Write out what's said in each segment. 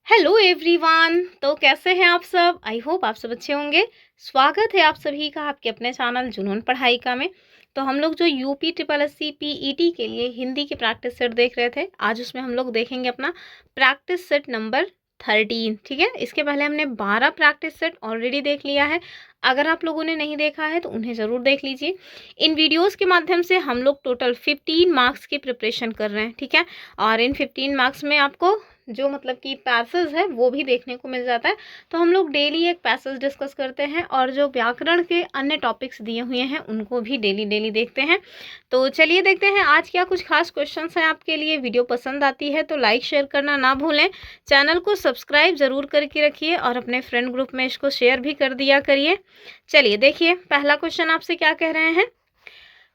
Hello everyone. तो कैसे हैं आप सब? आई होप आप सब अच्छे होंगे। स्वागत है आप सभी का आपके अपने चैनल जुनून पढ़ाई में। तो हम लोग जो यूपी ट्रिपल एससी पीईटी के लिए हिंदी की प्रैक्टिस सेट देख रहे थे, आज उसमें हम लोग देखेंगे अपना प्रैक्टिस सेट नंबर 13। ठीक है, इसके पहले हमने 12 प्रैक्टिस सेट ऑलरेडी देख लिया है। अगर आप लोगों ने नहीं देखा है तो उन्हें ज़रूर देख लीजिए। इन वीडियोस के माध्यम से हम लोग टोटल 15 मार्क्स की प्रिपरेशन कर रहे हैं। ठीक है, और इन 15 मार्क्स में आपको जो मतलब कि पैसेज है वो भी देखने को मिल जाता है। तो हम लोग डेली एक पैसेज डिस्कस करते हैं और जो व्याकरण के अन्य टॉपिक्स दिए हुए हैं उनको भी डेली देखते हैं। तो चलिए देखते हैं आज क्या कुछ खास क्वेश्चंस हैं आपके लिए। वीडियो पसंद आती है तो लाइक शेयर करना ना भूलें, चैनल को सब्सक्राइब ज़रूर करके रखिए और अपने फ्रेंड ग्रुप में इसको शेयर भी कर दिया करिए। चलिए देखिए, पहला क्वेश्चन आपसे क्या कह रहे हैं।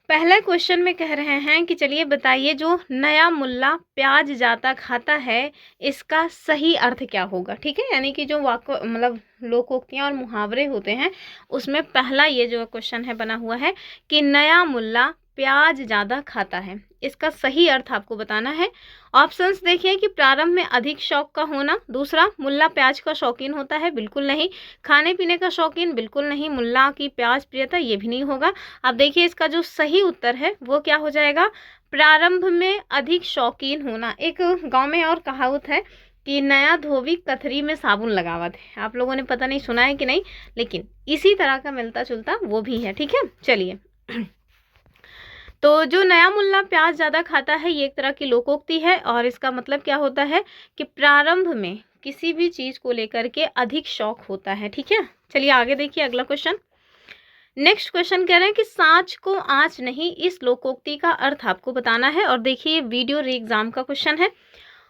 पहला क्वेश्चन में कह रहे हैं कि चलिए बताइए, जो नया मुल्ला प्याज ज्यादा खाता है इसका सही अर्थ क्या होगा। ठीक है, यानी कि जो वाक्य मतलब लोकोक्तियां और मुहावरे होते हैं उसमें पहला ये जो क्वेश्चन है बना हुआ है कि नया मुल्ला प्याज ज़्यादा खाता है, इसका सही अर्थ आपको बताना है। ऑप्शंस देखिए कि प्रारंभ में अधिक शौक का होना, दूसरा मुल्ला प्याज का शौकीन होता है, बिल्कुल नहीं। खाने पीने का शौकीन, बिल्कुल नहीं। मुल्ला की प्याज प्रियता, ये भी नहीं होगा। अब देखिए इसका जो सही उत्तर है वो क्या हो जाएगा, प्रारंभ में अधिक शौकीन होना। एक गांव में और कहावत है कि नया धोबी कथरी में साबुन लगावत है। आप लोगों ने पता नहीं सुना है कि नहीं, लेकिन इसी तरह का मिलता जुलता वो भी है। ठीक है, चलिए तो जो नया मुल्ला प्याज ज़्यादा खाता है ये एक तरह की लोकोक्ति है और इसका मतलब क्या होता है कि प्रारंभ में किसी भी चीज़ को लेकर के अधिक शौक होता है। ठीक है, चलिए आगे देखिए अगला क्वेश्चन। नेक्स्ट क्वेश्चन कह रहे हैं कि सांच को आँच नहीं, इस लोकोक्ति का अर्थ आपको बताना है। और देखिए वीडियो री एग्जाम का क्वेश्चन है।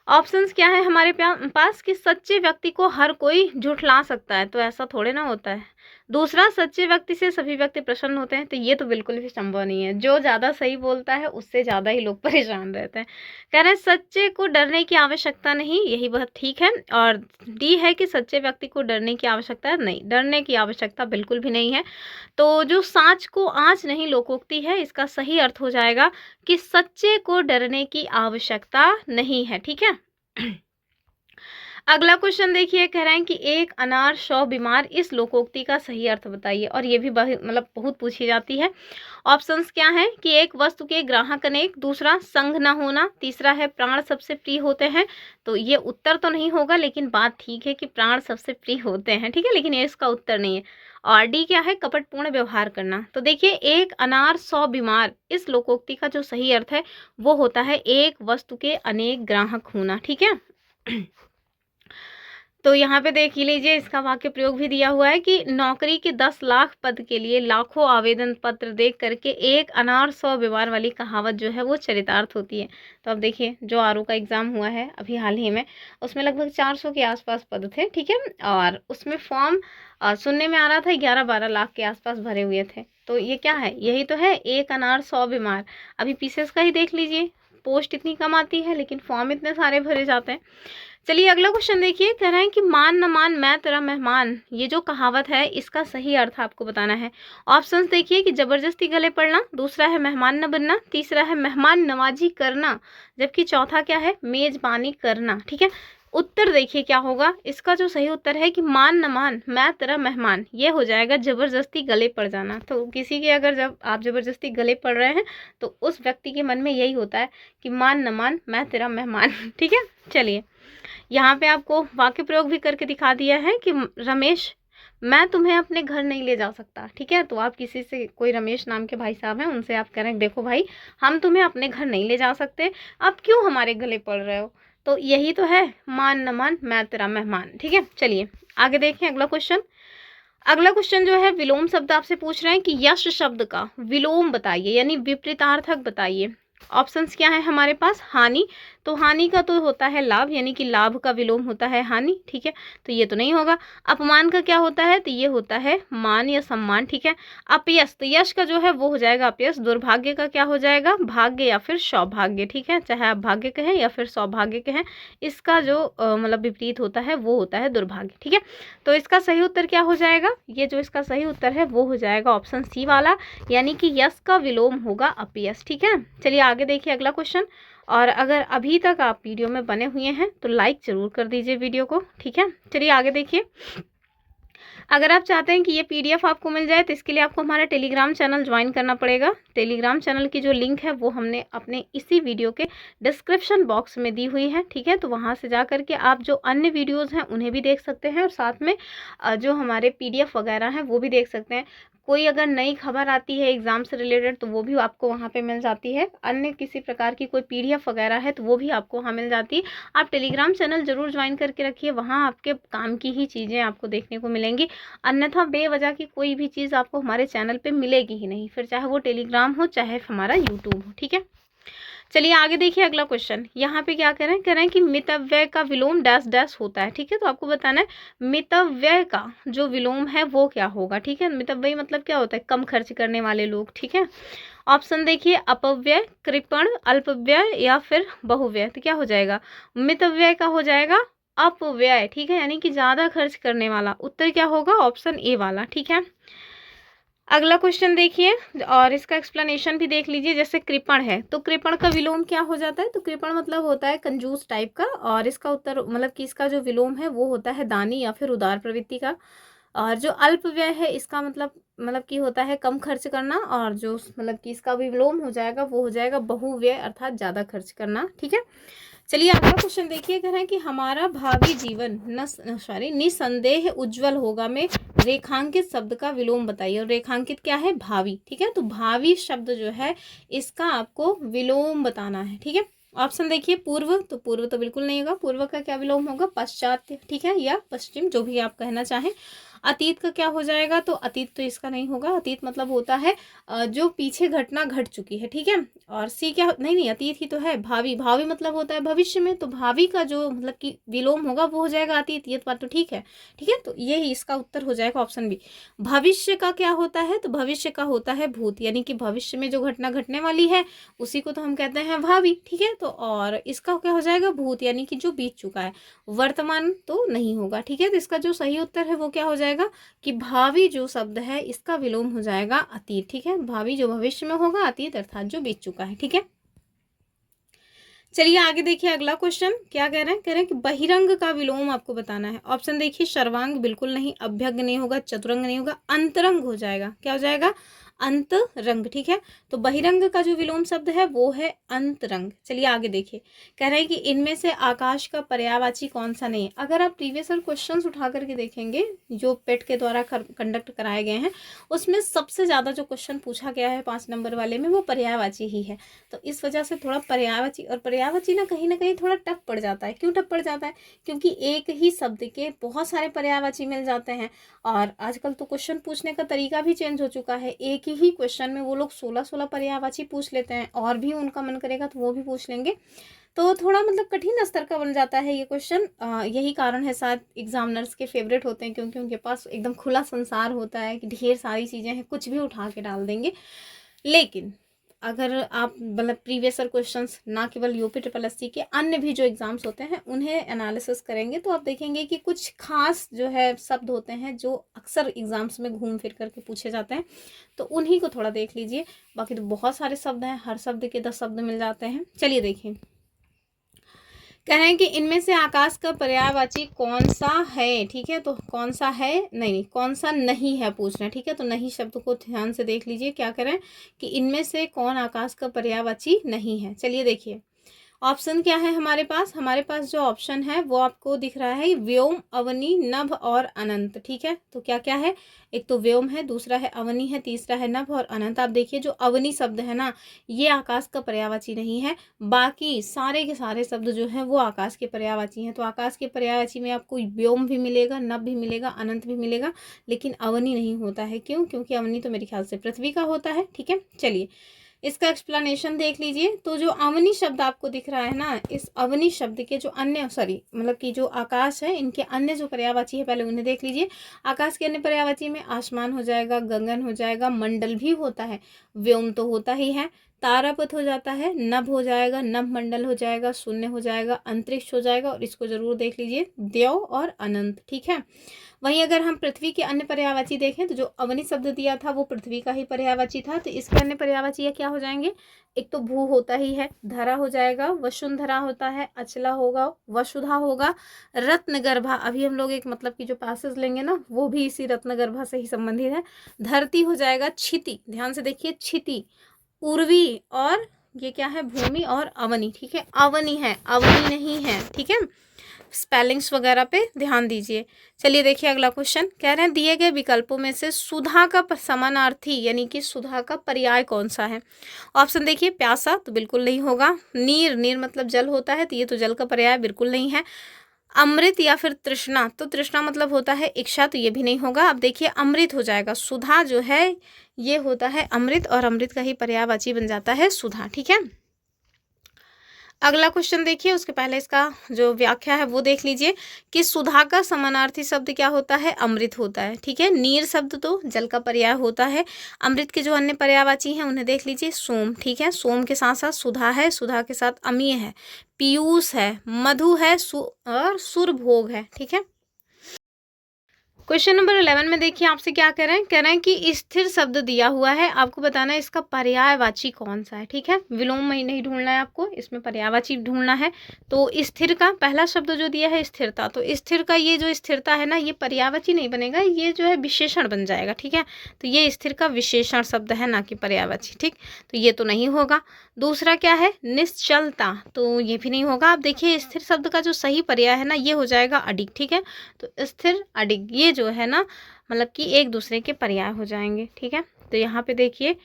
ऑप्शंस क्या है हमारे पास कि सच्चे व्यक्ति को हर कोई झुठला सकता है, तो ऐसा थोड़े ना होता है। दूसरा, सच्चे व्यक्ति से सभी व्यक्ति प्रसन्न होते हैं, तो ये तो बिल्कुल भी संभव नहीं है। जो ज़्यादा सही बोलता है उससे ज़्यादा ही लोग परेशान रहते हैं। कह रहे हैं सच्चे को डरने की आवश्यकता नहीं, यही बहुत ठीक है। और डी है कि सच्चे व्यक्ति को डरने की आवश्यकता नहीं, डरने की आवश्यकता बिल्कुल भी नहीं है। तो जो सांच को आँच नहीं लोकोक्ति है, इसका सही अर्थ हो जाएगा कि सच्चे को डरने की आवश्यकता नहीं है। ठीक है, अगला क्वेश्चन देखिए, कह रहे हैं कि एक अनार 100 बीमार, इस लोकोक्ति का सही अर्थ बताइए। और ये भी मतलब बहुत पूछी जाती है। ऑप्शंस क्या हैं कि एक, वस्तु के ग्राहक अनेक, दूसरा संग न होना, तीसरा है प्राण सबसे प्रिय होते हैं। तो ये उत्तर तो नहीं होगा, लेकिन बात ठीक है कि प्राण सबसे प्रिय होते हैं। ठीक है, लेकिन ये इसका उत्तर नहीं है। और डी क्या है, कपटपूर्ण व्यवहार करना। तो देखिए एक अनार 100 बीमार, इस लोकोक्ति का जो सही अर्थ है वो होता है एक वस्तु के अनेक ग्राहक होना। ठीक है, तो यहाँ पे देख लीजिए इसका वाक्य प्रयोग भी दिया हुआ है कि नौकरी के 10 लाख पद के लिए लाखों आवेदन पत्र देख करके एक अनार 100 बीमार वाली कहावत जो है वो चरितार्थ होती है। तो अब देखिए जो आरओ का एग्ज़ाम हुआ है अभी हाल ही में, उसमें लगभग 400 के आसपास पद थे। ठीक है, और उसमें फॉर्म सुनने में आ रहा था 11-12 लाख के आसपास भरे हुए थे। तो ये क्या है, यही तो है एक अनार 100 बीमार। अभी पीसीएस का ही देख लीजिए, पोस्ट इतनी कम आती है लेकिन फॉर्म इतने सारे भरे जाते हैं। चलिए अगला क्वेश्चन देखिए, कह रहे हैं कि मान न मान मैं तेरा मेहमान, ये जो कहावत है इसका सही अर्थ आपको बताना है। ऑप्शंस देखिए कि जबरदस्ती गले पड़ना, दूसरा है मेहमान न बनना, तीसरा है मेहमान नवाजी करना, जबकि चौथा क्या है, मेजबानी करना। ठीक है, उत्तर देखिए क्या होगा। इसका जो सही उत्तर है कि मान न मान मैं तेरा मेहमान, ये हो जाएगा जबरदस्ती गले पड़ जाना। तो किसी के अगर जब आप जबरदस्ती गले पड़ रहे हैं तो उस व्यक्ति के मन में यही होता है कि मान न मान मैं तेरा मेहमान। ठीक है, चलिए यहाँ पे आपको वाक्य प्रयोग भी करके दिखा दिया है कि रमेश, मैं तुम्हें अपने घर नहीं ले जा सकता। ठीक है, तो आप किसी से, कोई रमेश नाम के भाई साहब हैं, उनसे आप कह रहे हैं देखो भाई हम तुम्हें अपने घर नहीं ले जा सकते, अब क्यों हमारे गले पड़ रहे हो। तो यही तो है मान न मान मैं तेरा मेहमान। ठीक है, चलिए आगे देखें अगला क्वेश्चन। अगला क्वेश्चन जो है विलोम शब्द आपसे पूछ रहे हैं कि यश शब्द का विलोम बताइए, यानी विपरीतार्थक बताइए। ऑप्शंस क्या है हमारे पास, हानि, तो हानि का तो होता है लाभ, यानी कि लाभ का विलोम होता है हानि। ठीक है, तो ये तो नहीं होगा। अपमान का क्या होता है, तो ये होता है मान या सम्मान। ठीक है, अपयश, तो यश का जो है वो हो जाएगा अपयश। दुर्भाग्य का क्या हो जाएगा, भाग्य या फिर सौभाग्य। ठीक है, चाहे आप भाग्य कहें या फिर सौभाग्य कहें, इसका जो मतलब विपरीत होता है वो होता है दुर्भाग्य। ठीक है, तो इसका सही उत्तर क्या हो जाएगा, ये जो इसका सही उत्तर है वो हो जाएगा ऑप्शन सी वाला, यानी कि यश का विलोम होगा अपयश। ठीक है, चलिए आगे देखिए अगला क्वेश्चन। और अगर अभी तक आप वीडियो में बने हुए हैं तो लाइक ज़रूर कर दीजिए वीडियो को, ठीक है। चलिए आगे देखिए। अगर आप चाहते हैं कि ये पीडीएफ आपको मिल जाए तो इसके लिए आपको हमारा टेलीग्राम चैनल ज्वाइन करना पड़ेगा। टेलीग्राम चैनल की जो लिंक है वो हमने अपने इसी वीडियो के डिस्क्रिप्शन बॉक्स में दी हुई है, ठीक है। तो वहाँ से जा कर के आप जो अन्य वीडियोज़ हैं उन्हें भी देख सकते हैं और साथ में जो हमारे पीडीएफ वगैरह हैं वो भी देख सकते हैं। कोई अगर नई खबर आती है एग्ज़ाम से रिलेटेड तो वो भी आपको वहाँ पे मिल जाती है। अन्य किसी प्रकार की कोई पीडीएफ वगैरह है तो वो भी आपको वहाँ मिल जाती है। आप टेलीग्राम चैनल ज़रूर ज्वाइन करके रखिए, वहाँ आपके काम की ही चीज़ें आपको देखने को मिलेंगी। अन्यथा बेवजह की कोई भी चीज़ आपको हमारे चैनल पे मिलेगी ही नहीं, फिर चाहे वो टेलीग्राम हो चाहे हमारा यूट्यूब हो, ठीक है। चलिए आगे देखिए अगला क्वेश्चन। यहाँ पे क्या कह रहे हैं कि मितव्यय का विलोम डैश डैश होता है, ठीक है। तो आपको बताना है मितव्यय का जो विलोम है वो क्या होगा, ठीक है। मितव्यय मतलब क्या होता है, कम खर्च करने वाले लोग, ठीक है। ऑप्शन देखिए, अपव्यय, कृपण, अल्पव्यय या फिर बहुव्यय। तो क्या हो जाएगा, मितव्यय का हो जाएगा अपव्यय, ठीक है, यानी कि ज़्यादा खर्च करने वाला। उत्तर क्या होगा, ऑप्शन ए वाला, ठीक है। अगला क्वेश्चन देखिए और इसका एक्सप्लेनेशन भी देख लीजिए। जैसे कृपण है तो कृपण का विलोम क्या हो जाता है, तो कृपण मतलब होता है कंजूस टाइप का, और इसका उत्तर मतलब कि इसका जो विलोम है वो होता है दानी या फिर उदार प्रवृत्ति का। और जो अल्पव्यय है इसका मतलब कि होता है कम खर्च करना, और जो मतलब कि इसका विलोम हो जाएगा वो हो जाएगा बहुव्यय अर्थात ज़्यादा खर्च करना, ठीक है। चलिए अगला क्वेश्चन देखिए, कह रहे हैं कि हमारा भावी जीवन निसंदेह उज्जवल होगा में रेखांकित शब्द का विलोम बताइए। और रेखांकित क्या है, भावी, ठीक है। तो भावी शब्द जो है इसका आपको विलोम बताना है, ठीक है। ऑप्शन देखिए, पूर्व, तो पूर्व तो बिल्कुल नहीं होगा। पूर्व का क्या विलोम होगा, पश्चात, ठीक है, या पश्चिम, जो भी आप कहना चाहें। अतीत का क्या हो जाएगा, तो अतीत तो इसका नहीं होगा। अतीत मतलब होता है जो पीछे घटना घट चुकी है, ठीक है। और सी क्या, नहीं अतीत ही तो है। भावी, भावी मतलब होता है भविष्य में, तो भावी का जो मतलब कि विलोम होगा वो हो जाएगा अतीत। ये बात तो ठीक है, ठीक है। तो यही इसका उत्तर हो जाएगा ऑप्शन बी। भविष्य का क्या होता है, तो भविष्य का होता है भूत, यानी कि भविष्य में जो घटना घटने वाली है उसी को तो हम कहते हैं भावी, ठीक है। तो और इसका क्या हो जाएगा, भूत, यानी कि जो बीत चुका है। वर्तमान तो नहीं होगा, ठीक है। तो इसका जो सही उत्तर है वो क्या हो जाएगा कि भावी जो शब्द है इसका विलोम हो जाएगा अतीत, ठीक है। भावी जो भविष्य में होगा, अतीत अर्थात जो बीत चुका है, ठीक है। चलिए आगे देखिए अगला क्वेश्चन क्या कह रहे हैं, कह रहे हैं कि बहिरंग का विलोम आपको बताना है। ऑप्शन देखिए, सर्वांग बिल्कुल नहीं, अभ्यंग नहीं होगा, चतुरंग नहीं होगा, अंतरंग हो जाएगा। क्या हो जाएगा, अंतरंग, ठीक है। तो बहिरंग का जो विलोम शब्द है वो है अंतरंग। चलिए आगे देखिए, कह रहे हैं कि इनमें से आकाश का पर्यायवाची कौन सा नहीं है। अगर आप प्रीवियस क्वेश्चंस उठा करके देखेंगे जो पेट के द्वारा कंडक्ट कराए गए हैं उसमें सबसे ज़्यादा जो क्वेश्चन पूछा गया है 5 नंबर वाले में वो पर्यायवाची ही है। तो इस वजह से थोड़ा पर्यायवाची, और पर्यायवाची ना कहीं थोड़ा टफ पड़ जाता है। क्यों टफ पड़ जाता है, क्योंकि एक ही शब्द के बहुत सारे पर्यायवाची मिल जाते हैं। और आजकल तो क्वेश्चन पूछने का तरीका भी चेंज हो चुका है। एक ही क्वेश्चन में वो लोग 16 पर्यायवाची पूछ लेते हैं, और भी उनका मन करेगा तो वो भी पूछ लेंगे। तो थोड़ा मतलब कठिन स्तर का बन जाता है ये क्वेश्चन। यही कारण है शायद एग्जामिनर्स के फेवरेट होते हैं, क्योंकि उनके पास एकदम खुला संसार होता है कि ढेर सारी चीज़ें हैं, कुछ भी उठा के डाल देंगे। लेकिन अगर आप मतलब प्रीवियस क्वेश्चंस ना केवल यूपी ट्रिपल एससी के अन्य भी जो एग्ज़ाम्स होते हैं उन्हें एनालिसिस करेंगे तो आप देखेंगे कि कुछ खास जो है शब्द होते हैं जो अक्सर एग्ज़ाम्स में घूम फिर करके पूछे जाते हैं, तो उन्हीं को थोड़ा देख लीजिए। बाकी तो बहुत सारे शब्द हैं, हर शब्द के 10 शब्द मिल जाते हैं। चलिए देखिए, कह रहे हैं कि इनमें से आकाश का पर्यायवाची कौन सा है, ठीक है। तो कौन सा है, नहीं कौन सा नहीं है पूछना, ठीक है। तो नहीं शब्द को ध्यान से देख लीजिए, क्या कह रहे हैं कि इनमें से कौन आकाश का पर्यायवाची नहीं है। चलिए देखिए, ऑप्शन क्या है हमारे पास जो ऑप्शन है वो आपको दिख रहा है व्योम, अवनी, नभ और अनंत, ठीक है। तो क्या क्या है, एक तो व्योम है, दूसरा है अवनी है, तीसरा है नभ और अनंत। आप देखिए जो अवनी शब्द है ना ये आकाश का पर्यायवाची नहीं है, बाकी सारे के सारे शब्द जो है वो आकाश के पर्यायवाची हैं। तो आकाश के पर्यायवाची में आपको व्योम भी मिलेगा, नभ भी मिलेगा, अनंत भी मिलेगा, लेकिन अवनी नहीं होता है। क्यों, क्योंकि अवनी तो मेरे ख्याल से पृथ्वी का होता है, ठीक है। चलिए इसका एक्सप्लेनेशन देख लीजिए। तो जो अवनी शब्द आपको दिख रहा है ना, इस अवनी शब्द के जो अन्य मतलब कि जो आकाश है इनके अन्य जो पर्यायवाची है पहले उन्हें देख लीजिए। आकाश के अन्य पर्यायवाची में आसमान हो जाएगा, गगन हो जाएगा, मंडल भी होता है, व्योम तो होता ही है, तारापथ हो जाता है, नभ हो जाएगा, नभ मंडल हो जाएगा, शून्य हो जाएगा, अंतरिक्ष हो जाएगा, और इसको जरूर देख लीजिए देव और अनंत। ठीक है। वहीं अगर हम पृथ्वी के अन्य पर्यायवाची देखें तो जो अवनी शब्द दिया था वो पृथ्वी का ही पर्यायवाची था, तो इसके अन्य पर्यायवाची क्या हो जाएंगे? एक तो भू होता ही है, धरा हो जाएगा, वसुंधरा होता है, अचला होगा, वसुधा होगा, रत्नगर्भा, अभी हम लोग एक मतलब की जो पैसेज लेंगे ना वो भी इसी रत्नगर्भा से ही संबंधित है। धरती हो जाएगा, क्षिति, ध्यान से देखिए, क्षिति, उर्वी, और ये क्या है? भूमि और अवनी। ठीक है, अवनी है, अवनी नहीं है। ठीक है, स्पेलिंग्स वगैरह पे ध्यान दीजिए। चलिए देखिए अगला क्वेश्चन, कह रहे हैं दिए गए विकल्पों में से सुधा का समानार्थी यानी कि सुधा का पर्याय कौन सा है? ऑप्शन देखिए, प्यासा तो बिल्कुल नहीं होगा, नीर, नीर मतलब जल होता है तो ये तो जल का पर्याय बिल्कुल नहीं है, अमृत या फिर तृष्णा, तो तृष्णा मतलब होता है इच्छा, तो ये भी नहीं होगा। अब देखिए अमृत हो जाएगा, सुधा जो है ये होता है अमृत, और अमृत का ही पर्यायवाची बन जाता है सुधा। ठीक है, अगला क्वेश्चन देखिए, उसके पहले इसका जो व्याख्या है वो देख लीजिए कि सुधा का समानार्थी शब्द क्या होता है? अमृत होता है। ठीक है, नीर शब्द तो जल का पर्याय होता है। अमृत के जो अन्य पर्यायवाची हैं उन्हें देख लीजिए, सोम। ठीक है, सोम के साथ साथ सुधा है, सुधा के साथ अमीय है, पीयूष है, मधु है, और सुरभोग है। ठीक है, क्वेश्चन नंबर 11 में देखिए आपसे क्या कह रहे हैं? कह रहे हैं कि स्थिर शब्द दिया हुआ है, आपको बताना है इसका पर्यायवाची कौन सा है। ठीक है, विलोम में नहीं ढूंढना है आपको, इसमें पर्यायवाची ढूंढना है। तो स्थिर का पहला शब्द जो दिया है स्थिरता, तो स्थिर का ये जो स्थिरता है ना ये पर्यायवाची नहीं बनेगा, ये जो है विशेषण बन जाएगा। ठीक है, तो ये स्थिर का विशेषण शब्द है, ना कि पर्यायवाची। ठीक, तो ये तो नहीं होगा। दूसरा क्या है? निश्चलता, तो ये भी नहीं होगा। आप देखिए स्थिर शब्द का जो सही पर्याय है ना ये हो जाएगा अडिग। ठीक है, तो स्थिर अडिग ये जो है ना मतलब कि एक दूसरे के पर्याय हो जाएंगे। ठीक है, तो यहाँ पे देखिए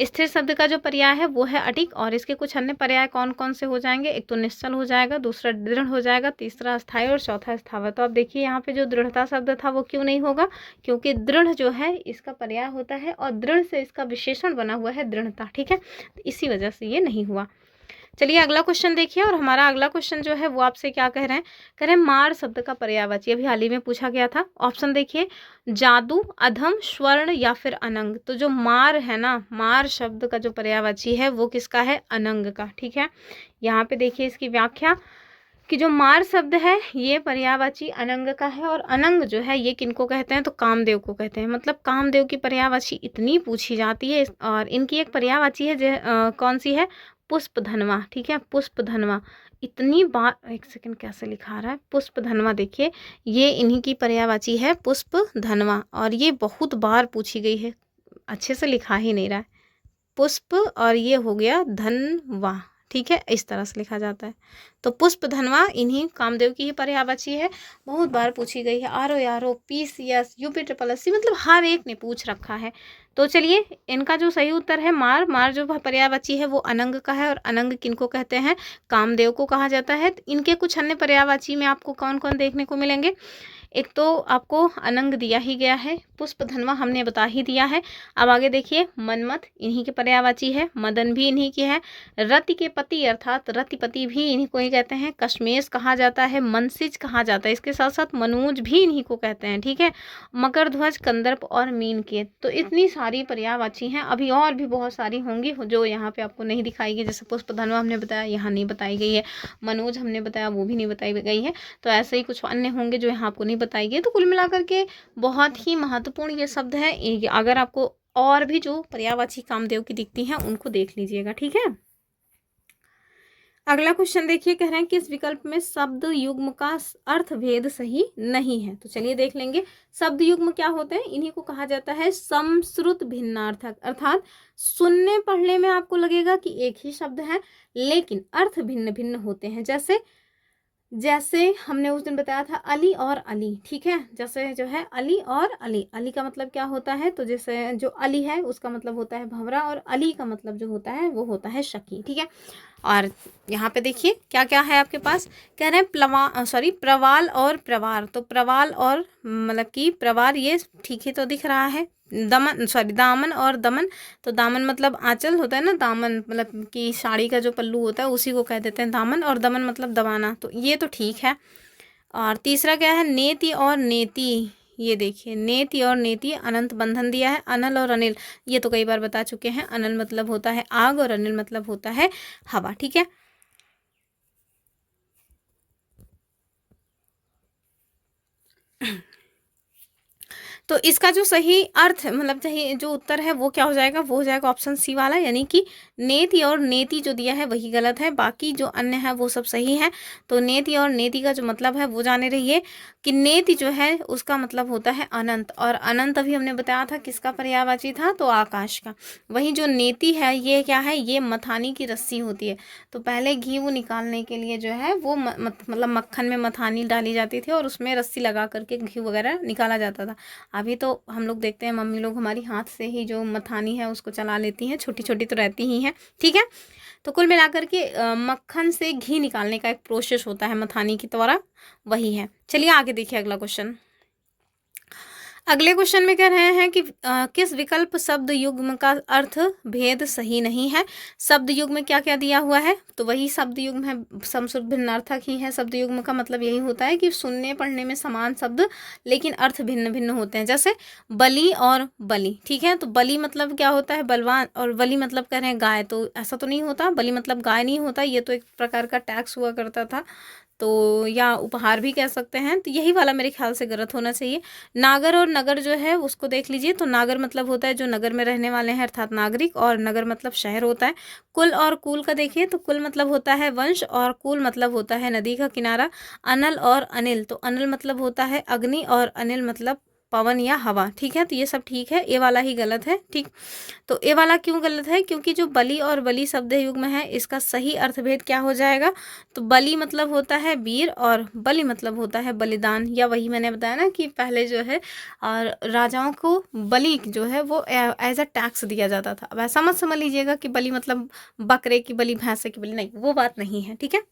स्थिर शब्द का जो पर्याय है वो है अडिग, और इसके कुछ अन्य पर्याय कौन कौन से हो जाएंगे? एक तो निश्चल हो जाएगा, दूसरा दृढ़ हो जाएगा, तीसरा अस्थायी, और चौथा स्थावर। तो आप देखिए यहाँ पे जो दृढ़ता शब्द था वो क्यों नहीं होगा? क्योंकि दृढ़ जो है इसका पर्याय होता है, और दृढ़ से इसका विशेषण बना हुआ है दृढ़ता। ठीक है, तो इसी वजह से ये नहीं हुआ। चलिए अगला क्वेश्चन देखिए, और हमारा अगला क्वेश्चन जो है वो आपसे क्या कह रहे हैं? कह रहे हैं मार शब्द का पर्यायवाची, अभी हाल ही में पूछा गया था। ऑप्शन देखिए, जादू, अधम, स्वर्ण या फिर अनंग। तो जो मार है ना, मार शब्द का जो पर्यायवाची है वो किसका है? अनंग का। ठीक है, यहाँ पे देखिए इसकी व्याख्या कि जो मार शब्द है ये पर्यायवाची अनंग का है, और अनंग जो है ये किनको कहते हैं? तो कामदेव को कहते हैं। मतलब कामदेव की पर्यायवाची इतनी पूछी जाती है, और इनकी एक पर्यायवाची है कौन सी है? पुष्प धनवा। ठीक है, पुष्प धनवा इतनी बार, एक सेकंड कैसे लिखा रहा है? पुष्प धनवा, देखिए ये इन्हीं की पर्यायवाची है पुष्प धनवा, और ये बहुत बार पूछी गई है, अच्छे से लिखा ही नहीं रहा है, पुष्प और ये हो गया धनवा। ठीक है, इस तरह से लिखा जाता है। तो पुष्प धनवा इन्हीं कामदेव की ही पर्यायवाची है, बहुत बार पूछी गई है। RO PCS UP SSC मतलब हर एक ने पूछ रखा है। तो चलिए इनका जो सही उत्तर है मार, मार जो पर्यायवाची है वो अनंग का है, और अनंग किनको कहते हैं? कामदेव को कहा जाता है। इनके कुछ अन्य पर्यायवाची में आपको कौन कौन देखने को मिलेंगे? एक तो आपको अनंग दिया ही गया है, पुष्प धनवा हमने बता ही दिया है। अब आगे देखिए, मनमथ इन्हीं के पर्यायवाची है, मदन भी इन्हीं की है, रति के पति अर्थात रतिपति भी इन्हीं को ही कहते हैं, कश्मेश कहा जाता है, मनसिज कहा जाता है, इसके साथ साथ मनोज भी इन्हीं को कहते हैं। ठीक है, मकर ध्वज, कंदर्प और मीन के, तो इतनी सारी पर्यायवाची हैं। अभी और भी बहुत सारी होंगी जो यहाँ पे आपको नहीं दिखाई गई, जैसे पुष्प धनवा हमने बताया यहाँ नहीं बताई गई है, मनोज हमने बताया वो भी नहीं बताई गई है, तो ऐसे ही कुछ अन्य होंगे जो यहाँ आपको नहीं बताई गई। तो कुल मिलाकर के बहुत ही महत्वपूर्ण ये शब्द है। अगर आपको और भी जो पर्यायवाची कामदेव की दिखती हैं उनको देख लीजिएगा। ठीक है, अगला क्वेश्चन देखिए, कह रहे हैं किस विकल्प में शब्द युग्म का अर्थ भेद सही नहीं है? तो चलिए देख लेंगे। शब्द युग्म क्या होते हैं? इन्हीं को कहा जाता है समश्रुत भिन्नार्थक, अर्थात सुनने पढ़ने में आपको लगेगा कि एक ही शब्द है लेकिन अर्थ भिन्न भिन्न होते हैं। जैसे हमने उस दिन बताया था अली और अली। ठीक है, जैसे जो है अली और अली, अली का मतलब क्या होता है? तो जैसे जो अली है उसका मतलब होता है भंवरा, और अली का मतलब जो होता है वो होता है शकी। ठीक है, और यहाँ पे देखिए क्या क्या है आपके पास। कह रहे हैं प्रवाल और प्रवार। तो प्रवाल और मतलब कि प्रवार ये ठीक ही तो दिख रहा है। दामन और दमन, तो दामन मतलब आंचल होता है ना, दामन मतलब कि साड़ी का जो पल्लू होता है उसी को कह देते हैं दामन, और दमन मतलब दबाना, तो ये तो ठीक है। और तीसरा क्या है? नेति और नेति, ये देखिए नेति और नेति अनंत बंधन दिया है। अनल और अनिल ये तो कई बार बता चुके हैं। अनल मतलब होता है आग और अनिल मतलब होता है हवा। ठीक है, तो इसका जो सही अर्थ मतलब सही जो उत्तर है वो क्या हो जाएगा, वो हो जाएगा ऑप्शन सी वाला, यानी कि नेति और नेति जो दिया है वही गलत है, बाकी जो अन्य है वो सब सही है। तो नेति और नेति का जो मतलब है वो जाने रहिए कि नेति जो है उसका मतलब होता है अनंत, और अनंत अभी हमने बताया था किसका पर्यायवाची था, तो आकाश का। वही जो नेति है ये क्या है, ये मथानी की रस्सी होती है। तो पहले घी वो निकालने के लिए जो है वो मतलब मक्खन में मथानी डाली जाती थी और उसमें रस्सी लगा करके घी वगैरह निकाला जाता था। अभी तो हम लोग देखते हैं मम्मी लोग हमारी हाथ से ही जो मथानी है उसको चला लेती हैं, छोटी छोटी तो रहती ही हैं। ठीक है, तो कुल मिलाकर के मक्खन से घी निकालने का एक प्रोसेस होता है मथानी की द्वारा, वही है। चलिए आगे देखिए अगला क्वेश्चन। अगले क्वेश्चन में कह रहे हैं कि किस विकल्प शब्द युग्म का अर्थ भेद सही नहीं है। शब्द युग्म में क्या क्या दिया हुआ है, तो वही शब्द युग्म है, समश्रुत भिन्नार्थक ही है। शब्द युग्म का मतलब यही होता है कि सुनने पढ़ने में समान शब्द लेकिन अर्थ भिन्न भिन्न होते हैं, जैसे बलि और बलि। ठीक है, तो बलि मतलब क्या होता है बलवान, और बलि मतलब कह रहे हैं गाय, तो ऐसा तो नहीं होता, बलि मतलब गाय नहीं होता, ये तो एक प्रकार का टैक्स हुआ करता था, तो या उपहार भी कह सकते हैं। तो यही वाला मेरे ख्याल से गलत होना चाहिए। नागर और नगर जो है उसको देख लीजिए, तो नागर मतलब होता है जो नगर में रहने वाले हैं अर्थात नागरिक, और नगर मतलब शहर होता है। कुल और कुल का देखिए, तो कुल मतलब होता है वंश और कुल मतलब होता है नदी का किनारा। अनल और अनिल, तो अनल मतलब होता है अग्नि और अनिल मतलब पवन या हवा। ठीक है, तो ये सब ठीक है, ये वाला ही गलत है। ठीक, तो ये वाला क्यों गलत है, क्योंकि जो बलि और बलि शब्द युग्म है इसका सही अर्थभेद क्या हो जाएगा, तो बलि मतलब होता है वीर और बलि मतलब होता है बलिदान, या वही मैंने बताया ना कि पहले जो है और राजाओं को बलि जो है वो एज अ टैक्स दिया जाता था। अब ऐसा मत समझ लीजिएगा कि बलि मतलब बकरे की बलि, भैंसे की बलि, नहीं, वो बात नहीं है। ठीक है,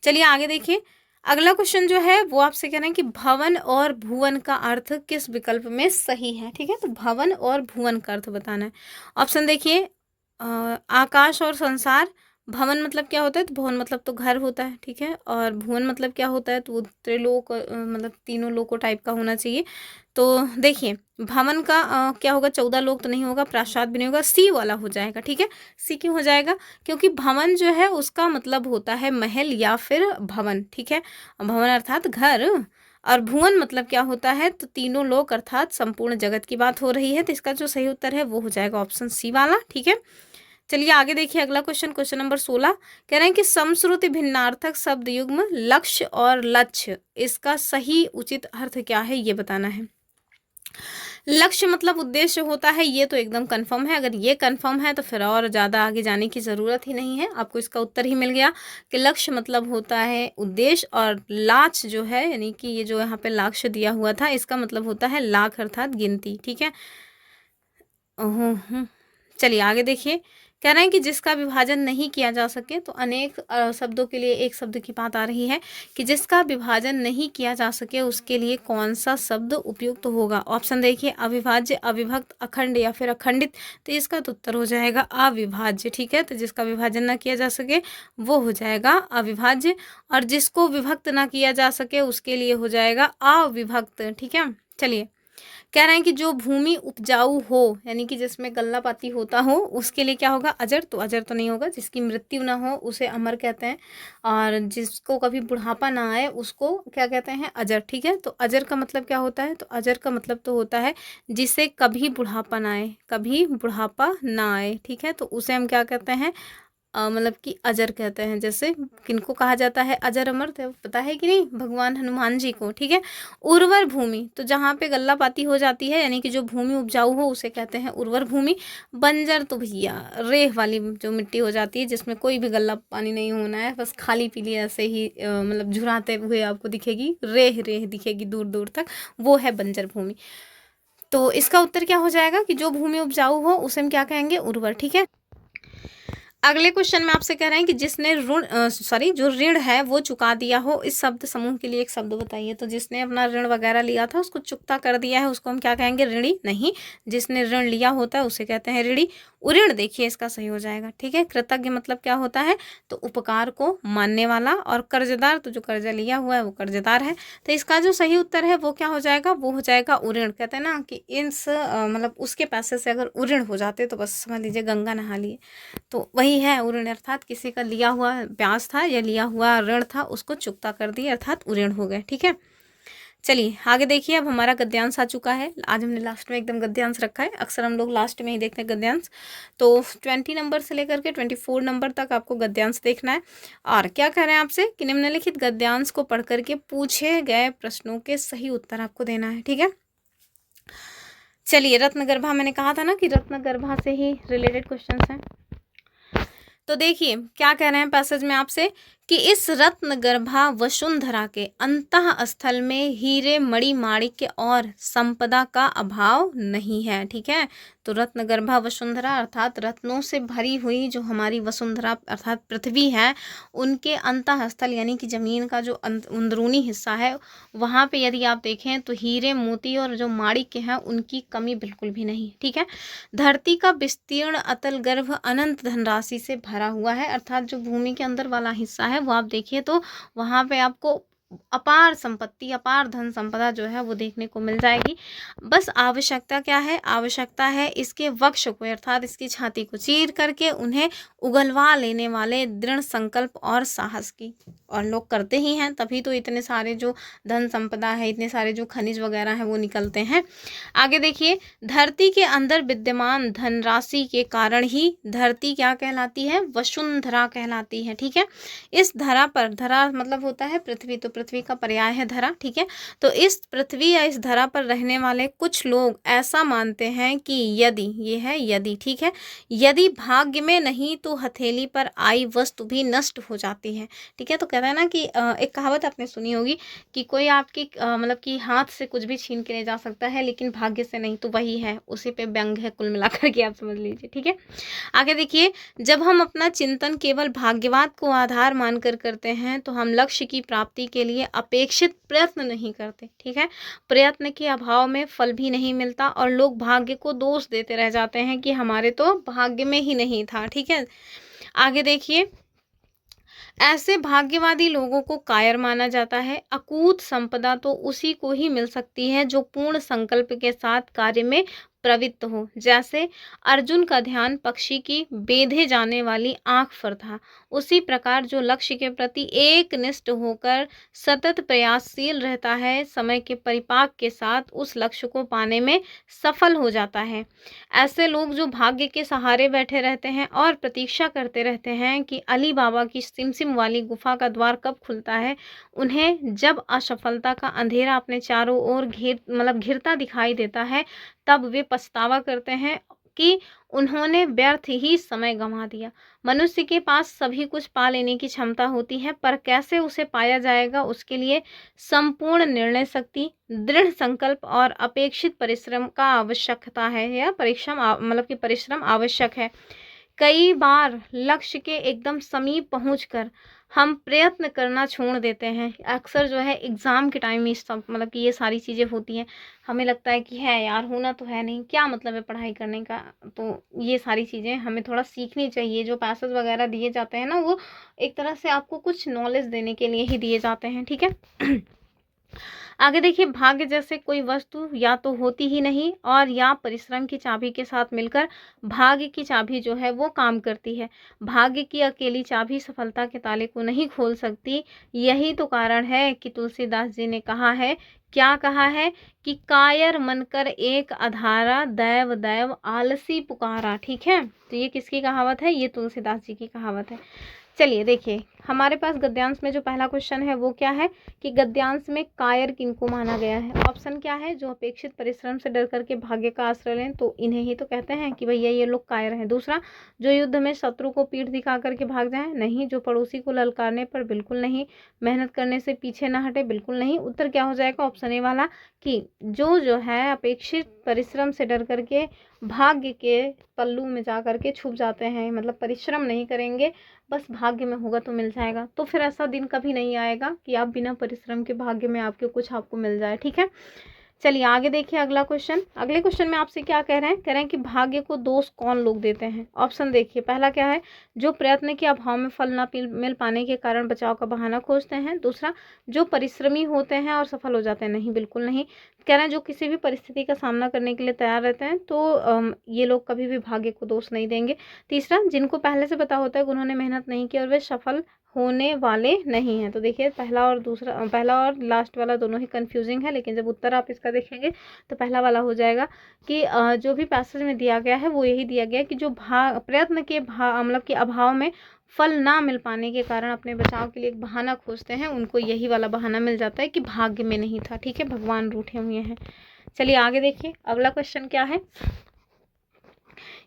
चलिए आगे देखिए। अगला क्वेश्चन जो है वो आपसे कह रहे हैं कि भवन और भुवन का अर्थ किस विकल्प में सही है। ठीक है, तो भवन और भुवन का अर्थ बताना है। ऑप्शन देखिए, आकाश और संसार। भवन मतलब क्या होता है, तो भवन मतलब तो घर होता है। ठीक है, और भुवन मतलब क्या होता है, तो वो त्रिलोक मतलब तीनों लोकों टाइप का होना चाहिए। तो देखिए भवन का क्या होगा, 14 लोक तो नहीं होगा, प्रासाद भी नहीं होगा, सी वाला हो जाएगा। ठीक है, सी क्यों हो जाएगा, क्योंकि भवन जो है उसका मतलब होता है महल या फिर भवन। ठीक है, भवन अर्थात घर, और भुवन मतलब क्या होता है, तो तीनों लोक अर्थात संपूर्ण जगत की बात हो रही है। तो इसका जो सही उत्तर है वो हो जाएगा ऑप्शन सी वाला। ठीक है, चलिए आगे देखिए अगला क्वेश्चन, क्वेश्चन नंबर 16 कह रहे हैं कि समश्रुति भिन्नार्थक शब्द युग्म लक्ष्य और लक्ष्य, इसका सही उचित अर्थ क्या है ये बताना है। लक्ष्य मतलब उद्देश्य होता है, ये तो एकदम कंफर्म है। अगर ये कंफर्म है तो फिर और ज़्यादा आगे जाने की ज़रूरत ही नहीं है, आपको इसका उत्तर ही मिल गया कि लक्ष्य मतलब होता है उद्देश्य, और लाच जो है यानी कि ये जो यहाँ पे लक्ष्य दिया हुआ था इसका मतलब होता है लाख अर्थात गिनती। ठीक है, चलिए आगे देखिए। कह रहे हैं कि जिसका विभाजन नहीं किया जा सके, तो अनेक शब्दों के लिए एक शब्द की बात आ रही है कि जिसका विभाजन नहीं किया जा सके उसके लिए कौन सा शब्द उपयुक्त होगा। ऑप्शन देखिए, अविभाज्य, अविभक्त, अखंड या फिर अखंडित। तो इसका तो उत्तर हो जाएगा अविभाज्य। ठीक है, तो जिसका विभाजन ना किया जा सके वो हो जाएगा अविभाज्य, और जिसको विभक्त ना किया जा सके उसके लिए हो जाएगा अविभक्त। ठीक है, चलिए कह रहे हैं कि जो भूमि उपजाऊ हो यानी कि जिसमें गल्लापाती होता हो उसके लिए क्या होगा, अजर। तो अजर तो नहीं होगा, जिसकी मृत्यु ना हो उसे अमर कहते हैं, और जिसको कभी बुढ़ापा ना आए उसको क्या कहते हैं, अजर। ठीक है, तो अजर का मतलब क्या होता है, तो अजर का मतलब तो होता है जिसे कभी बुढ़ापा ना आए, कभी बुढ़ापा ना आए। ठीक है, तो उसे हम क्या कहते हैं, मतलब कि अजर कहते हैं। जैसे किनको कहा जाता है अजर अमर, तो पता है कि नहीं, भगवान हनुमान जी को। ठीक है, उर्वर भूमि, तो जहाँ पे गल्लापाती हो जाती है यानी कि जो भूमि उपजाऊ हो उसे कहते हैं उर्वर भूमि। बंजर तो भैया रेह वाली जो मिट्टी हो जाती है जिसमें कोई भी गल्ला पानी नहीं होना है, बस खाली पीली ऐसे ही मतलब झुराते हुए आपको दिखेगी, रेह रेह दिखेगी दूर दूर तक, वो है बंजर भूमि। तो इसका उत्तर क्या हो जाएगा कि जो भूमि उपजाऊ हो उसे हम क्या कहेंगे, उर्वर। ठीक है, अगले क्वेश्चन में आपसे कह रहे हैं कि जिसने जो ऋण है वो चुका दिया हो, इस शब्द समूह के लिए एक शब्द बताइए। तो जिसने अपना ऋण वगैरह लिया था उसको चुकता कर दिया है, उसको हम क्या कहेंगे? ऋणी। नहीं, जिसने ऋण लिया होता है उसे कहते हैं ऋणी। उऋण देखिए इसका सही हो जाएगा, ठीक है। कृतज्ञ मतलब क्या होता है? तो उपकार को मानने वाला, और कर्जदार तो जो कर्जा लिया हुआ है वो कर्जदार है। तो इसका जो सही उत्तर है वो क्या हो जाएगा? वो हो जाएगा उऋण। कहते हैं ना कि मतलब उसके पैसे से अगर उऋण हो जाते तो बस समझ लीजिए गंगा नहा लिए। तो वही है उऋण, अर्थात किसी का लिया हुआ ब्याज था या लिया हुआ ऋण था उसको चुकता कर दिए, अर्थात उऋण हो गए, ठीक है। चलिए आगे देखिए, अब हमारा गद्यांश आ चुका है। आज हमने लास्ट में एकदम गद्यांश रखा है, अक्सर हम लोग लास्ट में ही देखते हैं गद्यांश। तो 20 नंबर से लेकर के 24 नंबर तक आपको गद्यांश देखना है। और क्या कह रहे हैं आपसे कि निम्नलिखित गद्यांश को पढ़ करके पूछे गए प्रश्नों के सही उत्तर आपको देना है, ठीक है। चलिए, रत्नगर्भा, मैंने कहा था ना कि रत्नगर्भा से ही रिलेटेड क्वेश्चन हैं। तो देखिए क्या कह रहे हैं पैसेज में आपसे कि इस रत्नगर्भा वसुंधरा के अंतः स्थल में हीरे मणि माणिक्य और संपदा का अभाव नहीं है, ठीक है। तो रत्नगर्भा वसुंधरा अर्थात रत्नों से भरी हुई जो हमारी वसुंधरा अर्थात पृथ्वी है, उनके अंतः स्थल यानी कि जमीन का जो अंदरूनी हिस्सा है वहाँ पे यदि आप देखें तो हीरे मोती और जो माणिक्य हैं उनकी कमी बिल्कुल भी नहीं, ठीक है। धरती का विस्तीर्ण अतल गर्भ अनंत धनराशि से भरा हुआ है, अर्थात जो भूमि के अंदर वाला हिस्सा है वो आप देखिए तो वहाँ पे आपको अपार संपत्ति, अपार धन संपदा जो है वो देखने को मिल जाएगी। बस आवश्यकता क्या है? आवश्यकता है इसके वक्ष को अर्थात इसकी छाती को चीर करके उन्हें उगलवा लेने वाले दृढ़ संकल्प और साहस की। और लोग करते ही हैं, तभी तो इतने सारे जो धन संपदा है, इतने सारे जो खनिज वगैरह हैं वो निकलते हैं। आगे देखिए, धरती के अंदर विद्यमान धनराशि के कारण ही धरती क्या कहलाती है? वसुंधरा कहलाती है, ठीक है। इस धरा पर, धरा मतलब होता है पृथ्वी, तो पृथ्वी का पर्याय है धरा, ठीक है। तो इस पृथ्वी या इस धरा पर रहने वाले कुछ लोग ऐसा मानते हैं कि यदि, ये है यदि, ठीक है, यदि भाग्य में नहीं तो हथेली पर आई वस्तु भी नष्ट हो जाती है, ठीक है। तो कहता है ना कि एक कहावत आपने सुनी होगी कि कोई आपकी मतलब कि हाथ से कुछ भी छीन के ले जा सकता है लेकिन भाग्य से नहीं, तो वही है, उसी पे व्यंग है कुल मिलाकर के, आप समझ लीजिए, ठीक है। आगे देखिए, जब हम अपना चिंतन केवल भाग्यवाद को आधार मानकर करते हैं तो हम लक्ष्य की प्राप्ति के लिए अपेक्षित प्रयत्न नहीं करते, ठीक है। प्रयत्न के अभाव में फल भी नहीं मिलता और लोग भाग्य को दोष देते रह जाते हैं कि हमारे तो भाग्य में ही नहीं था, ठीक है। आगे देखिए, ऐसे भाग्यवादी लोगों को कायर माना जाता है। अकूत संपदा तो उसी को ही मिल सकती है जो पूर्ण संकल्प के साथ कार्य में प्रवृत्त हो। जैसे अर्जुन का ध्यान पक्षी की बेधे जाने वाली आंख पर था, उसी प्रकार जो लक्ष्य के प्रति एकनिष्ठ होकर सतत प्रयासशील रहता है, समय के परिपाक के साथ उस लक्ष्य को पाने में सफल हो जाता है। ऐसे लोग जो भाग्य के सहारे बैठे रहते हैं और प्रतीक्षा करते रहते हैं कि अली बाबा की सिमसिम वाली गुफा का द्वार कब खुलता है, उन्हें जब असफलता का अंधेरा अपने चारों ओर घिरता दिखाई देता है, तब वे पछतावा करते हैं कि उन्होंने व्यर्थ ही समय गंवा दिया। मनुष्य के पास सभी कुछ पा लेने की क्षमता होती है, पर कैसे उसे पाया जाएगा, उसके लिए संपूर्ण निर्णय शक्ति, दृढ़ संकल्प और अपेक्षित परिश्रम का आवश्यकता है, या परिश्रम आवश्यक है। कई बार लक्ष्य के एकदम समीप पहुंचकर हम प्रयत्न करना छोड़ देते हैं। अक्सर जो है एग्ज़ाम के टाइम में सब कि ये सारी चीज़ें होती हैं, हमें लगता है कि है यार, होना तो है नहीं, क्या मतलब है पढ़ाई करने का। तो ये सारी चीज़ें हमें थोड़ा सीखनी चाहिए। जो पैसेज वगैरह दिए जाते हैं ना, वो एक तरह से आपको कुछ नॉलेज देने के लिए ही दिए जाते हैं, ठीक है। आगे देखिए, भाग्य जैसे कोई वस्तु या तो होती ही नहीं और या परिश्रम की चाबी के साथ मिलकर भाग्य की चाबी जो है वो काम करती है। भाग्य की अकेली चाबी सफलता के ताले को नहीं खोल सकती। यही तो कारण है कि तुलसीदास जी ने कहा है, क्या कहा है कि कायर मनकर एक अधारा, दैव दैव आलसी पुकारा, ठीक है। तो ये किसकी कहावत है? ये तुलसीदास जी की कहावत है। चलिए देखिए, हमारे पास गद्यांश में जो पहला क्वेश्चन है वो क्या है कि गद्यांश में कायर किनको माना गया है। ऑप्शन क्या है, जो अपेक्षित परिश्रम से डर करके भाग्य का आश्रय लें तो इन्हें ही तो कहते हैं कि भैया ये लोग कायर हैं। दूसरा, जो युद्ध में शत्रु को पीठ दिखा करके भाग जाए, नहीं। जो पड़ोसी को ललकारने पर, बिल्कुल नहीं। मेहनत करने से पीछे ना हटे, बिल्कुल नहीं। उत्तर क्या हो जाएगा, ऑप्शन ए वाला कि जो है अपेक्षित परिश्रम से डर करके भाग्य के पल्लू में जा करके छुप जाते हैं, मतलब परिश्रम नहीं करेंगे, बस भाग्य में होगा तो मिल जाएगा। तो फिर ऐसा दिन कभी नहीं आएगा कि आप बिना परिश्रम के भाग्य में आपके कुछ आपको मिल जाए। ठीक है, चलिए आगे देखिए अगला क्वेश्चन। अगले क्वेश्चन में आपसे क्या कह रहे हैं कि भाग्य को दोष कौन लोग देते हैं। ऑप्शन देखिए, पहला क्या है, जो प्रयत्न के अभाव में फल न मिल पाने के कारण बचाव का बहाना खोजते हैं। दूसरा, जो परिश्रमी होते हैं और सफल हो जाते हैं, नहीं, बिल्कुल नहीं। कह रहे हैं जो किसी भी परिस्थिति का सामना करने के लिए तैयार रहते हैं, तो ये लोग कभी भी भाग्य को दोष नहीं देंगे। तीसरा, जिनको पहले से पता होता है कि उन्होंने मेहनत नहीं की और वे सफल होने वाले नहीं हैं। तो देखिए पहला और लास्ट वाला दोनों ही कंफ्यूजिंग है, लेकिन जब उत्तर आप इसका देखेंगे तो पहला वाला हो जाएगा कि जो भी पैसेज में दिया गया है वो यही दिया गया है कि जो प्रयत्न के मतलब के अभाव में फल ना मिल पाने के कारण अपने बचाव के लिए एक बहाना खोजते हैं, उनको यही वाला बहाना मिल जाता है कि भाग्य में नहीं था। ठीक है, भगवान रूठे हुए हैं। चलिए आगे देखिए अगला क्वेश्चन क्या है।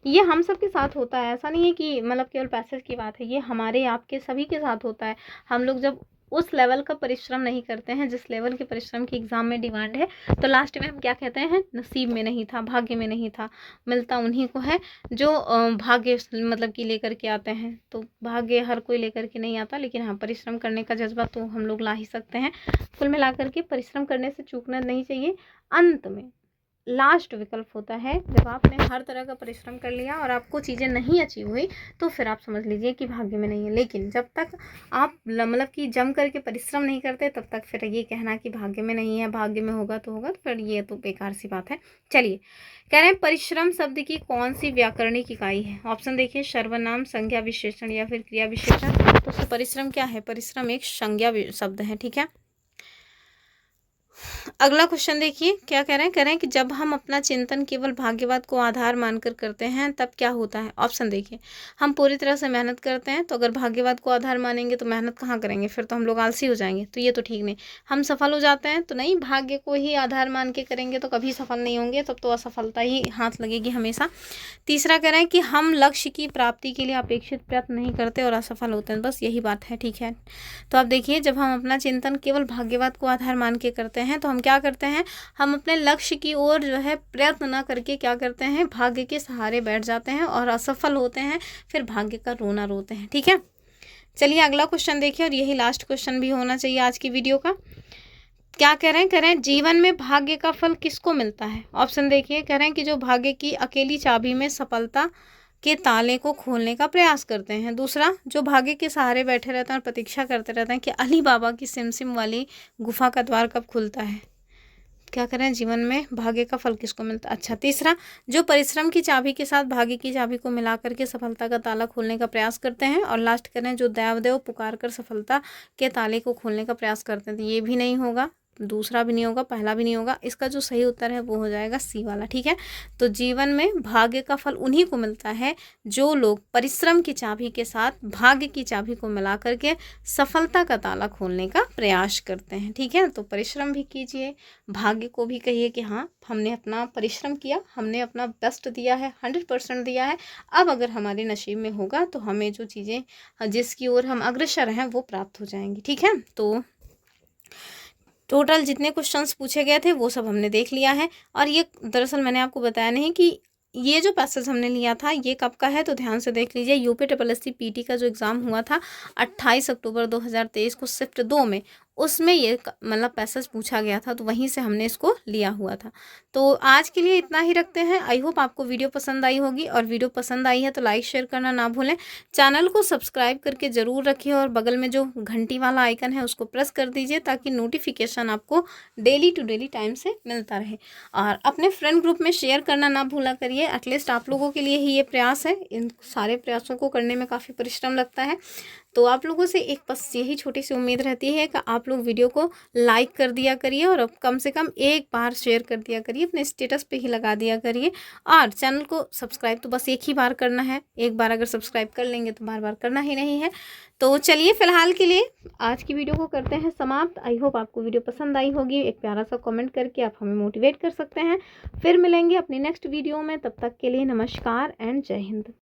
ये हम सब के साथ होता है, ऐसा नहीं है कि मतलब केवल पैसेज की बात है, ये हमारे आपके सभी के साथ होता है। हम लोग जब उस लेवल का परिश्रम नहीं करते हैं जिस लेवल के परिश्रम की एग्जाम में डिमांड है, तो लास्ट में हम क्या कहते हैं, नसीब में नहीं था, भाग्य में नहीं था। मिलता उन्हीं को है जो भाग्य मतलब कि लेकर के आते हैं। तो भाग्य हर कोई लेकर के नहीं आता, लेकिन हाँ परिश्रम करने का जज्बा तो हम लोग ला ही सकते हैं। कुल मिलाकर के परिश्रम करने से चूकना नहीं चाहिए। अंत में लास्ट विकल्प होता है जब आपने हर तरह का परिश्रम कर लिया और आपको चीज़ें नहीं अचीव हुई, तो फिर आप समझ लीजिए कि भाग्य में नहीं है। लेकिन जब तक आप मतलब कि जम करके परिश्रम नहीं करते, तब तक फिर ये कहना कि भाग्य में नहीं है, भाग्य में होगा तो होगा, तो फिर ये तो बेकार सी बात है। चलिए, कह रहे हैं परिश्रम शब्द की कौन सी व्याकरणिक इकाई है। ऑप्शन देखिए, सर्वनाम, संज्ञा विशेषण या फिर क्रिया विशेषण। तो परिश्रम क्या है, परिश्रम एक संज्ञा शब्द है। ठीक है, अगला क्वेश्चन देखिए क्या कह रहे हैं कि जब हम अपना चिंतन केवल भाग्यवाद को आधार मानकर करते हैं तब क्या होता है। ऑप्शन देखिए, हम पूरी तरह से मेहनत करते हैं, तो अगर भाग्यवाद को आधार मानेंगे तो मेहनत कहाँ करेंगे, फिर तो हम लोग आलसी हो जाएंगे, तो ये तो ठीक नहीं। हम सफल हो जाते हैं, तो नहीं, भाग्य को ही आधार मान के करेंगे तो कभी सफल नहीं होंगे, तब तो असफलता ही हाथ लगेगी हमेशा। तीसरा कह रहे हैं कि हम लक्ष्य की प्राप्ति के लिए अपेक्षित प्रयत्न नहीं करते और असफल होते हैं, बस यही बात है। ठीक है, तो आप देखिए जब हम अपना चिंतन केवल भाग्यवाद को आधार मान के करते हैं, तो हम क्या करते हैं, हम अपने लक्ष्य की ओर जो है प्रयत्न ना करके क्या करते हैं, भाग्य के सहारे बैठ जाते हैं और असफल होते हैं, फिर भाग्य का रोना रोते हैं। ठीक है, चलिए अगला क्वेश्चन देखिए, और यही लास्ट क्वेश्चन भी होना चाहिए आज की वीडियो का। क्या कह रहे हैं जीवन में भाग्य का फल किसको मिलता है। ऑप्शन देखिए, कह रहे हैं कि जो भाग्य की अकेली चाबी में सफलता के ताले को खोलने का प्रयास करते हैं। दूसरा, जो भाग्य के सहारे बैठे रहते हैं और प्रतीक्षा करते रहते हैं कि अली बाबा की सिमसिम वाली गुफा का द्वार कब खुलता है। क्या करें, जीवन में भाग्य का फल किसको मिलता है। अच्छा, तीसरा, जो परिश्रम की चाबी के साथ भाग्य की चाबी को मिला करके सफलता का ताला खोलने का प्रयास करते हैं। और लास्ट करें, जो देव पुकार कर सफलता के ताले को खोलने का प्रयास करते हैं। तो ये भी नहीं होगा, दूसरा भी नहीं होगा, पहला भी नहीं होगा। इसका जो सही उत्तर है वो हो जाएगा सी वाला। ठीक है, तो जीवन में भाग्य का फल उन्हीं को मिलता है जो लोग परिश्रम की चाबी के साथ भाग्य की चाबी को मिला करके सफलता का ताला खोलने का प्रयास करते हैं। ठीक है, तो परिश्रम भी कीजिए, भाग्य को भी कहिए कि हाँ हमने अपना परिश्रम किया, हमने अपना बेस्ट दिया है, 100% दिया है। अब अगर हमारे नसीब में होगा तो हमें जो चीज़ें जिसकी ओर हम अग्रसर हैं वो प्राप्त हो जाएंगी। ठीक है, तो टोटल जितने क्वेश्चंस पूछे गए थे वो सब हमने देख लिया है। और ये दरअसल मैंने आपको बताया नहीं कि ये जो पैसेज हमने लिया था ये कब का है, तो ध्यान से देख लीजिए। यूपीएससी पीटी का जो एग्ज़ाम हुआ था 28 अक्टूबर 2023 को शिफ्ट 2 में, उसमें ये मतलब पैसेज पूछा गया था, तो वहीं से हमने इसको लिया हुआ था। तो आज के लिए इतना ही रखते हैं। आई होप आपको वीडियो पसंद आई होगी, और वीडियो पसंद आई है तो लाइक शेयर करना ना भूलें। चैनल को सब्सक्राइब करके ज़रूर रखिए और बगल में जो घंटी वाला आइकन है उसको प्रेस कर दीजिए ताकि नोटिफिकेशन आपको डेली टू डेली टाइम से मिलता रहे। और अपने फ्रेंड ग्रुप में शेयर करना ना भूला करिए, एटलीस्ट आप लोगों के लिए ही ये प्रयास है। इन सारे प्रयासों को करने में काफ़ी परिश्रम लगता है, तो आप लोगों से एक बस यही छोटी सी उम्मीद रहती है कि आप लोग वीडियो को लाइक कर दिया करिए और अब कम से कम एक बार शेयर कर दिया करिए, अपने स्टेटस पे ही लगा दिया करिए। और चैनल को सब्सक्राइब तो बस एक ही बार करना है, एक बार अगर सब्सक्राइब कर लेंगे तो बार बार करना ही नहीं है। तो चलिए फिलहाल के लिए आज की वीडियो को करते हैं समाप्त। आई होप आपको वीडियो पसंद आई होगी। एक प्यारा सा कमेंट करके आप हमें मोटिवेट कर सकते हैं। फिर मिलेंगे अपनी नेक्स्ट वीडियो में, तब तक के लिए नमस्कार एंड जय हिंद।